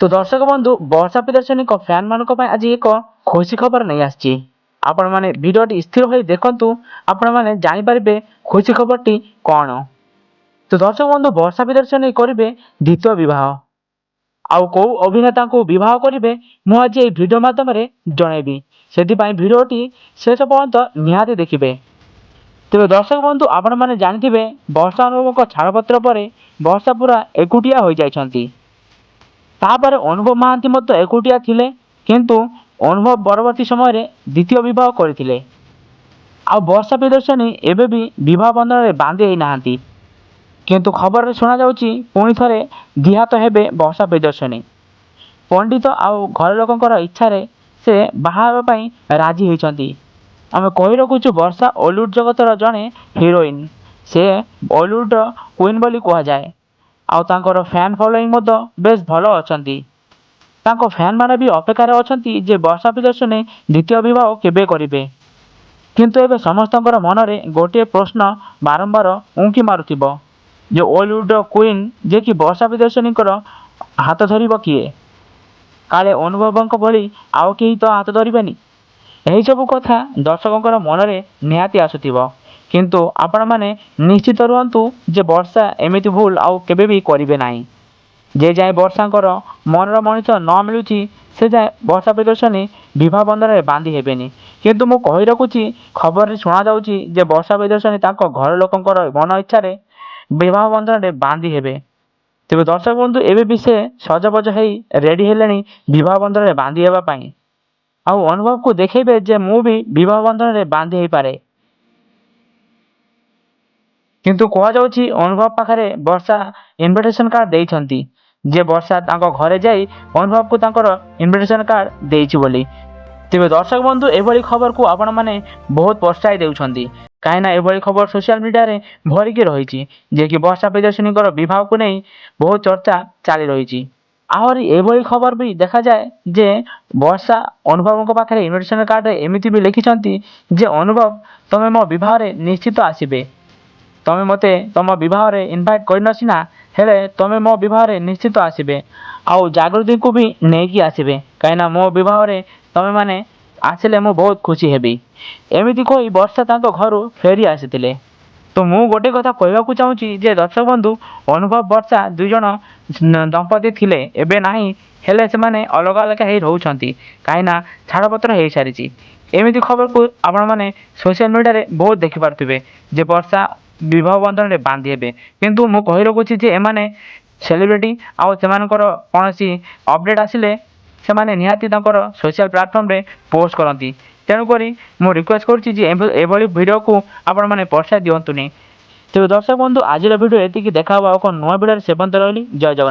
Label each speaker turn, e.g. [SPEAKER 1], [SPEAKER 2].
[SPEAKER 1] तो दर्शक बंधु वर्षा प्रियदर्शनी फैन मानक आज एक खुशी खबर नहीं आसी आपण मैंने भिडियोटी स्थिर हो देखु आपण मैंने जानीपारे खुशी खबरटी कौन। तो दर्शक बंधु वर्षा प्रियदर्शनी करेंगे द्वितीय विवाह आउ कौ अभिनेता को विवाह करेंगे मुझे आज ये भिडियो मध्यम जनइबी से भिडियोटी शेष पर्यंत निहाती देखिए। तेज दर्शक बंधु आपण मैंने जानी वर्षा अनुभव छाड़पत्र पर वर्षा पूरा एकुटिया हो जाती तापर अनुभव महांती मत एकुटिया थिले किंतु अनुभव परवर्ती समय द्वितीय विवाह करथिले। आ वर्षा प्रियदर्शनी एबे भी विवाह बंधन में बांधि होई नाहांती किंतु खबर शुणा जाउची पुणी थरे दिहात हेबे वर्षा प्रियदर्शनी। पंडित आउ घर लोकंकर इच्छा से बाहा पई राजी होइछंती। आमे कहि रखुछु वर्षा बॉलीवुड जगतर जड़े हिरोइन से बॉलीवुड क्वीन बोली कह जाए आउ तांकर फैन फॉलोइंग मध्य बेस भल अछंती। तांको फैन माने भी अपेक्षार अछंती जे वर्षा प्रियदर्शनी द्वितीय विवाह केबे करिवे किंतु एबे समस्तଙ୍କର मनरे गोटे प्रश्न बारंबार उंकी मारुथिबो जे बॉलीवुड क्वीन जे कि वर्षा प्रियदर्शनीकर हाथ धरिबो किए काले अनुभवଙ୍କ भली आउ केही तो हाथ धरिबेनी। एही सब कथा दर्शकଙ୍କର मनरे निहाती आसुथिबो किंतु आपण माने निश्चित रुहंतु जे वर्षा एमिति भूल आउ केबे भी करिवे नाही। जे जाए वर्षांकर मनर मनीष न मिलुची से जाए वर्षा प्रियदर्शनी विवाह बंधन में बांधि हेबेनी किंतु मु कहि रखुची खबर शुणा जाउची जे वर्षा प्रियदर्शनी तांको घर लोकंकर मन इच्छा विवाह बंधन में बांधि हेबे। तेबे दर्शक बंधु एबे भी से सजबज हेई रेडी हेलेनी विवाह बंधन में बांधि हेबा पई आउ अनुभव को देखेबे जे मु भी विवाह बंधन में बांधि हेई पारे किंतु कह जाउची अनुभव पाखरे वर्षा इनविटेशन कार्ड देइछंती जे वर्षा तांको घरे जाई अनुभव को तांकर इनविटेशन कार्ड देइछि बोली। तेबे दर्शक बंधु एभली खबर को आपण माने बहुत प्रोत्साहित देउछंती काहे ना एभली खबर सोशल मीडिया रे भरिकी रहिछि जे कि वर्षा प्रियदर्शनी विवाह को नहीं बहुत चर्चा चली रही। आहरी एभली खबर भी देखा जाए जे वर्षा अनुभव पाखे इनविटेशन कार्ड एमती भी लिखिछंती जे अनुभव तमे मो विवाह रे निश्चित आसीबे तमे मते तम विवाह रे इनवाइट करन सिना हेले तमे मो विवाह रे निश्चित आसीबे आउ जागृति को भी नेकी आसीबे काहेना मो विवाह रे तमे माने आसिले मु बहुत खुशी हेबी एमिति कोई वर्षा तांको घरु फेरी आसीतिले। तो मु गोटे कथा कहवाकू चाहूँगी जे दर्शक बंधु अनुभव वर्षा दुई जन दंपति थिले एबे नाही हेले से माने अलग अलग हेई रहउछंती काहेना छाड़पत्र हो सारी एमिति खबर को आपण माने सोशल मीडिया रे बहुत देखि पारथिबे जे वर्षा विवाह बंधन में बांधि हेबे किंतु मु कहि रखुछि जे एमाने सेलिब्रिटी आउ सेमानकर कोनोसी अपडेट आसिले से माने निहाती तांकर सोशल प्लेटफॉर्म रे पोस्ट करंती तेणुक मु रिक्वेस्ट करुच्ची जे एभली वीडियो को आपण माने प्रोत्साहित दियंतुनी। तो दर्शक बंधु आज वीडियो एतिकी देखा नुआ वीडियो से रही जय जगन्नाथ।